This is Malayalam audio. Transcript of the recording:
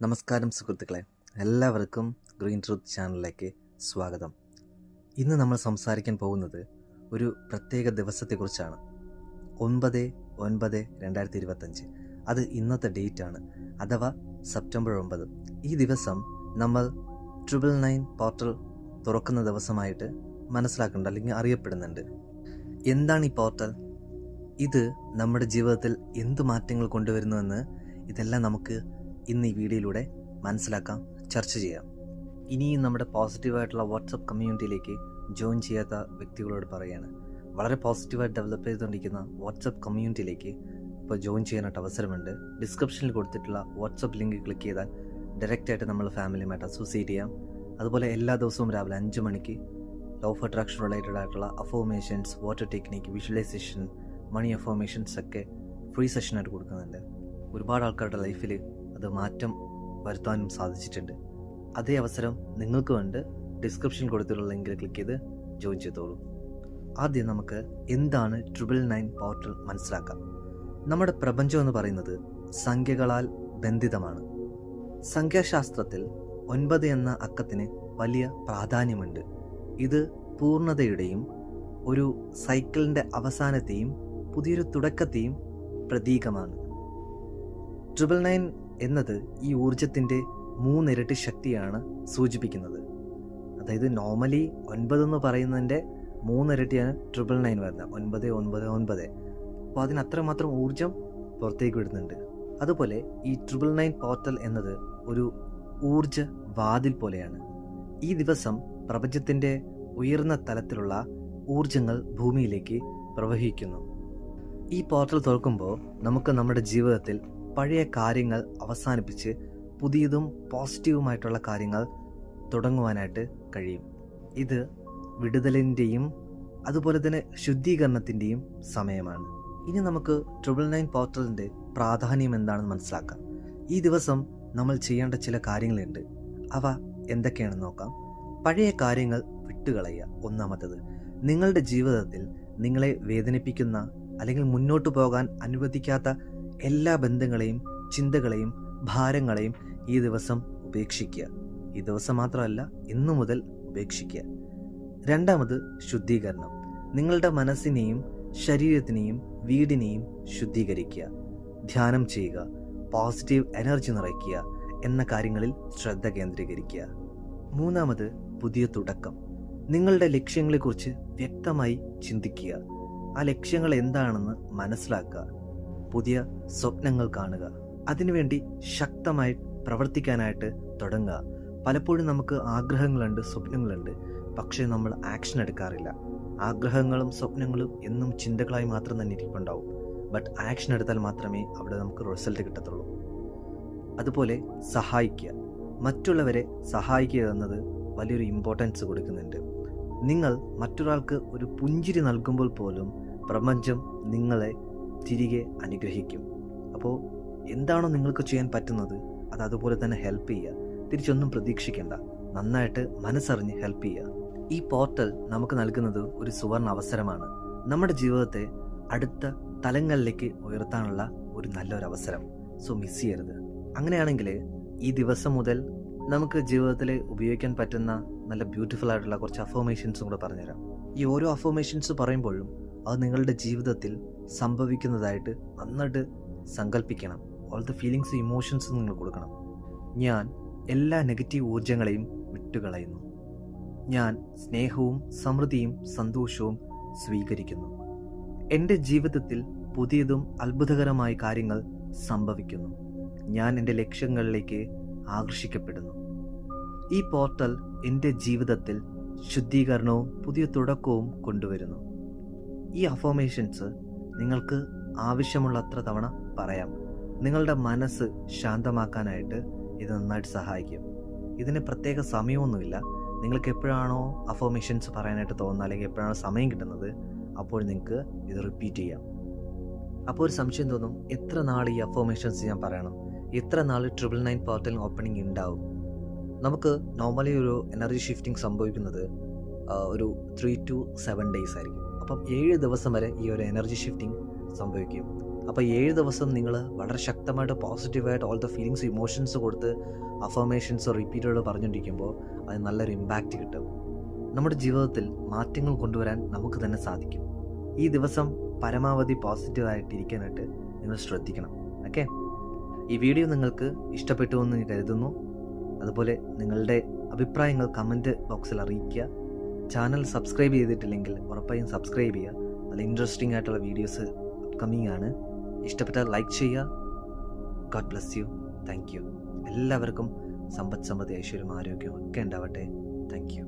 നമസ്കാരം സുഹൃത്തുക്കളെ, എല്ലാവർക്കും ഗ്രീൻ ട്രൂത്ത് ചാനലിലേക്ക് സ്വാഗതം. ഇന്ന് നമ്മൾ സംസാരിക്കാൻ പോകുന്നത് ഒരു പ്രത്യേക ദിവസത്തെക്കുറിച്ചാണ്. 9/9/2025. അത് ഇന്നത്തെ ഡേറ്റാണ്, അഥവാ സെപ്റ്റംബർ 9. ഈ ദിവസം നമ്മൾ 999 പോർട്ടൽ തുറക്കുന്ന ദിവസമായിട്ട് മനസ്സിലാക്കുന്നുണ്ട്, അല്ലെങ്കിൽ അറിയപ്പെടുന്നുണ്ട്. എന്താണ് ഈ പോർട്ടൽ? ഇത് നമ്മുടെ ജീവിതത്തിൽ എന്ത് മാറ്റങ്ങൾ കൊണ്ടുവരുന്നുവെന്ന് ഇതെല്ലാം നമുക്ക് ഇന്ന് ഈ വീഡിയോയിലൂടെ മനസ്സിലാക്കാം, ചർച്ച ചെയ്യാം. ഇനിയും നമ്മുടെ പോസിറ്റീവായിട്ടുള്ള വാട്സപ്പ് കമ്മ്യൂണിറ്റിയിലേക്ക് ജോയിൻ ചെയ്യാത്ത വ്യക്തികളോട് പറയുകയാണ്, വളരെ പോസിറ്റീവായിട്ട് ഡെവലപ്പ് ചെയ്തുകൊണ്ടിരിക്കുന്ന വാട്സപ്പ് കമ്മ്യൂണിറ്റിയിലേക്ക് ഇപ്പോൾ ജോയിൻ ചെയ്യാനായിട്ട് അവസരമുണ്ട്. ഡിസ്ക്രിപ്ഷനിൽ കൊടുത്തിട്ടുള്ള വാട്സപ്പ് ലിങ്ക് ക്ലിക്ക് ചെയ്താൽ ഡയറക്റ്റായിട്ട് നമ്മൾ ഫാമിലിയുമായിട്ട് അസോസിയേറ്റ് ചെയ്യാം. അതുപോലെ എല്ലാ ദിവസവും രാവിലെ 5 മണിക്ക് ലോ ഓഫ് അട്രാക്ഷൻ റിലേറ്റഡ് ആയിട്ടുള്ള അഫോർമേഷൻസ്, വാട്ടർ ടെക്നിക്ക്, വിഷ്വലൈസേഷൻ, മണി അഫോർമേഷൻസ് ഒക്കെ ഫ്രീ സെഷനായിട്ട് കൊടുക്കുന്നുണ്ട്. ഒരുപാട് ആൾക്കാരുടെ ലൈഫിൽ അത് മാറ്റം വരുത്താനും സാധിച്ചിട്ടുണ്ട്. അതേ അവസരം നിങ്ങൾക്ക് വേണ്ട ഡിസ്ക്രിപ്ഷനിൽ കൊടുത്തിട്ടുള്ള ലിങ്കിൽ ക്ലിക്ക് ചെയ്ത് ജോയിൻ ചെയ്തോളൂ. ആദ്യം നമുക്ക് എന്താണ് 999 പോർട്ടൽ മനസ്സിലാക്കാം. നമ്മുടെ പ്രപഞ്ചം എന്ന് പറയുന്നത് സംഖ്യകളാൽ ബന്ധിതമാണ്. സംഖ്യാശാസ്ത്രത്തിൽ 9 എന്ന അക്കത്തിന് വലിയ പ്രാധാന്യമുണ്ട്. ഇത് പൂർണ്ണതയുടെയും ഒരു സൈക്കിളിൻ്റെ അവസാനത്തെയും പുതിയൊരു തുടക്കത്തെയും പ്രതീകമാണ്. 999 എന്നത് ഈ ഊർജത്തിൻ്റെ 3 ഇരട്ടി ശക്തിയാണ് സൂചിപ്പിക്കുന്നത്. അതായത് നോർമലി 9 എന്ന് പറയുന്നതിൻ്റെ 3 ഇരട്ടിയാണ് 999 വരുന്നത്, 999. അപ്പോൾ അതിന് അത്രമാത്രം ഊർജം പുറത്തേക്ക് വിടുന്നുണ്ട്. അതുപോലെ ഈ 999 പോർട്ടൽ എന്നത് ഒരു ഊർജ വാതിൽ പോലെയാണ്. ഈ ദിവസം പ്രപഞ്ചത്തിൻ്റെ ഉയർന്ന തലത്തിലുള്ള ഊർജങ്ങൾ ഭൂമിയിലേക്ക് പ്രവഹിക്കുന്നു. ഈ പോർട്ടൽ തുറക്കുമ്പോൾ നമുക്ക് നമ്മുടെ ജീവിതത്തിൽ പഴയ കാര്യങ്ങൾ അവസാനിപ്പിച്ച് പുതിയതും പോസിറ്റീവുമായിട്ടുള്ള കാര്യങ്ങൾ തുടങ്ങുവാനായിട്ട് കഴിയും. ഇത് വിടുതലിൻ്റെയും അതുപോലെ തന്നെ ശുദ്ധീകരണത്തിൻ്റെയും സമയമാണ്. ഇനി നമുക്ക് 999 പോർട്ടലിൻ്റെ പ്രാധാന്യം എന്താണെന്ന് മനസ്സിലാക്കാം. ഈ ദിവസം നമ്മൾ ചെയ്യേണ്ട ചില കാര്യങ്ങളുണ്ട്. അവ എന്തൊക്കെയാണെന്ന് നോക്കാം. പഴയ കാര്യങ്ങൾ വിട്ടുകളയുക. ഒന്നാമത്തത്, നിങ്ങളുടെ ജീവിതത്തിൽ നിങ്ങളെ വേദനിപ്പിക്കുന്ന അല്ലെങ്കിൽ മുന്നോട്ട് പോകാൻ അനുവദിക്കാത്ത എല്ലാ ബന്ധങ്ങളെയും ചിന്തകളെയും ഭാരങ്ങളെയും ഈ ദിവസം ഉപേക്ഷിക്കുക. ഈ ദിവസം മാത്രമല്ല, ഇന്നു മുതൽ ഉപേക്ഷിക്കുക. രണ്ടാമത്, ശുദ്ധീകരണം. നിങ്ങളുടെ മനസ്സിനെയും ശരീരത്തിനെയും വീടിനെയും ശുദ്ധീകരിക്കുക. ധ്യാനം ചെയ്യുക, പോസിറ്റീവ് എനർജി നിറയ്ക്കുക എന്ന കാര്യങ്ങളിൽ ശ്രദ്ധ കേന്ദ്രീകരിക്കുക. മൂന്നാമത്, പുതിയ തുടക്കം. നിങ്ങളുടെ ലക്ഷ്യങ്ങളെക്കുറിച്ച് വ്യക്തമായി ചിന്തിക്കുക. ആ ലക്ഷ്യങ്ങൾ എന്താണെന്ന് മനസ്സിലാക്കുക. പുതിയ സ്വപ്നങ്ങൾ കാണുക. അതിനുവേണ്ടി ശക്തമായി പ്രവർത്തിക്കാനായിട്ട് തുടങ്ങുക. പലപ്പോഴും നമുക്ക് ആഗ്രഹങ്ങളുണ്ട്, സ്വപ്നങ്ങളുണ്ട്, പക്ഷേ നമ്മൾ ആക്ഷൻ എടുക്കാറില്ല. ആഗ്രഹങ്ങളും സ്വപ്നങ്ങളും എന്നും ചിന്തകളായി മാത്രം തന്നെ ഇരിപ്പുണ്ടാവും. ബട്ട് ആക്ഷൻ എടുത്താൽ മാത്രമേ അവിടെ നമുക്ക് റിസൾട്ട് കിട്ടത്തുള്ളൂ. അതുപോലെ സഹായിക്കുക. മറ്റുള്ളവരെ സഹായിക്കുക എന്നത് വലിയൊരു ഇമ്പോർട്ടൻസ് കൊടുക്കുന്നുണ്ട്. നിങ്ങൾ മറ്റൊരാൾക്ക് ഒരു പുഞ്ചിരി നൽകുമ്പോൾ പോലും പ്രപഞ്ചം നിങ്ങളെ തിരികെ അനുഗ്രഹിക്കും. അപ്പോൾ എന്താണോ നിങ്ങൾക്ക് ചെയ്യാൻ പറ്റുന്നത് അത് അതുപോലെ തന്നെ ഹെൽപ്പ് ചെയ്യുക. തിരിച്ചൊന്നും പ്രതീക്ഷിക്കേണ്ട, നന്നായിട്ട് മനസ്സറിഞ്ഞ് ഹെൽപ്പ് ചെയ്യുക. ഈ പോർട്ടൽ നമുക്ക് നൽകുന്നത് ഒരു സുവർണ അവസരമാണ്. നമ്മുടെ ജീവിതത്തെ അടുത്ത തലങ്ങളിലേക്ക് ഉയർത്താനുള്ള ഒരു നല്ലൊരു അവസരം. സോ മിസ് ചെയ്യരുത്. അങ്ങനെയാണെങ്കിൽ ഈ ദിവസം മുതൽ നമുക്ക് ജീവിതത്തിൽ ഉപയോഗിക്കാൻ പറ്റുന്ന നല്ല ബ്യൂട്ടിഫുൾ ആയിട്ടുള്ള കുറച്ച് അഫർമേഷൻസും കൂടെ പറഞ്ഞുതരാം. ഈ ഓരോ അഫർമേഷൻസ് പറയുമ്പോഴും അത് നിങ്ങളുടെ ജീവിതത്തിൽ സംഭവിക്കുന്നതായിട്ട് നന്നായിട്ട് സങ്കല്പിക്കണം. ഓൾ ദ ഫീലിങ്സ്, ഇമോഷൻസ് നിങ്ങൾ കൊടുക്കണം. ഞാൻ എല്ലാ നെഗറ്റീവ് ഊർജങ്ങളെയും വിട്ടുകളയുന്നു. ഞാൻ സ്നേഹവും സമൃദ്ധിയും സന്തോഷവും സ്വീകരിക്കുന്നു. എൻ്റെ ജീവിതത്തിൽ പുതിയതും അത്ഭുതകരമായ കാര്യങ്ങൾ സംഭവിക്കുന്നു. ഞാൻ എൻ്റെ ലക്ഷ്യങ്ങളിലേക്ക് ആകർഷിക്കപ്പെടുന്നു. ഈ പോർട്ടൽ എൻ്റെ ജീവിതത്തിൽ ശുദ്ധീകരണവും പുതിയ തുടക്കവും കൊണ്ടുവരുന്നു. ഈ അഫർമേഷൻസ് നിങ്ങൾക്ക് ആവശ്യമുള്ളത്ര തവണ പറയാം. നിങ്ങളുടെ മനസ്സ് ശാന്തമാക്കാനായിട്ട് ഇത് നന്നായിട്ട് സഹായിക്കും. ഇതിന് പ്രത്യേക സമയമൊന്നുമില്ല. നിങ്ങൾക്ക് എപ്പോഴാണോ അഫർമേഷൻസ് പറയാനായിട്ട് തോന്നുന്നത്, അല്ലെങ്കിൽ എപ്പോഴാണോ സമയം കിട്ടുന്നത്, അപ്പോൾ നിങ്ങൾക്ക് ഇത് റിപ്പീറ്റ് ചെയ്യാം. അപ്പോൾ ഒരു സംശയം തോന്നും, എത്ര നാൾ ഈ അഫർമേഷൻസ് ഞാൻ പറയണം, എത്ര നാൾ 999 പോർട്ടൽ ഓപ്പണിംഗ് ഉണ്ടാവും? നമുക്ക് നോർമലി ഒരു എനർജി ഷിഫ്റ്റിംഗ് സംഭവിക്കുന്നത് ഒരു 3 to 7 days ആയിരിക്കും. അപ്പം 7 ദിവസം വരെ ഈ ഒരു എനർജി ഷിഫ്റ്റിംഗ് സംഭവിക്കും. അപ്പോൾ 7 ദിവസം നിങ്ങൾ വളരെ ശക്തമായിട്ട് പോസിറ്റീവായിട്ട് ഓൾ ദ ഫീലിങ്സ് ഇമോഷൻസ് കൊടുത്ത് അഫർമേഷൻസ് റിപ്പീറ്റോട് പറഞ്ഞുകൊണ്ടിരിക്കുമ്പോൾ അത് നല്ലൊരു ഇമ്പാക്റ്റ് കിട്ടും. നമ്മുടെ ജീവിതത്തിൽ മാറ്റങ്ങൾ കൊണ്ടുവരാൻ നമുക്ക് തന്നെ സാധിക്കും. ഈ ദിവസം പരമാവധി പോസിറ്റീവായിട്ടിരിക്കാനായിട്ട് നിങ്ങൾ ശ്രദ്ധിക്കണം. ഓക്കെ, ഈ വീഡിയോ നിങ്ങൾക്ക് ഇഷ്ടപ്പെട്ടു എന്ന് ഞാൻ കരുതുന്നു. അതുപോലെ നിങ്ങളുടെ അഭിപ്രായങ്ങൾ കമൻറ്റ് ബോക്സിൽ അറിയിക്കുക. ചാനൽ സബ്സ്ക്രൈബ് ചെയ്തിട്ടില്ലെങ്കിൽ ഉറപ്പായും സബ്സ്ക്രൈബ് ചെയ്യുക. നല്ല ഇൻട്രസ്റ്റിംഗ് ആയിട്ടുള്ള വീഡിയോസ് അപ്കമിങ് ആണ്. ഇഷ്ടപ്പെട്ടാൽ ലൈക്ക് ചെയ്യുക. God bless you. Thank you. എല്ലാവർക്കും സമ്പത്ത്, സമൃദ്ധി, ഐശ്വര്യം, ആരോഗ്യം ഒക്കെ ഉണ്ടാവട്ടെ. Thank you.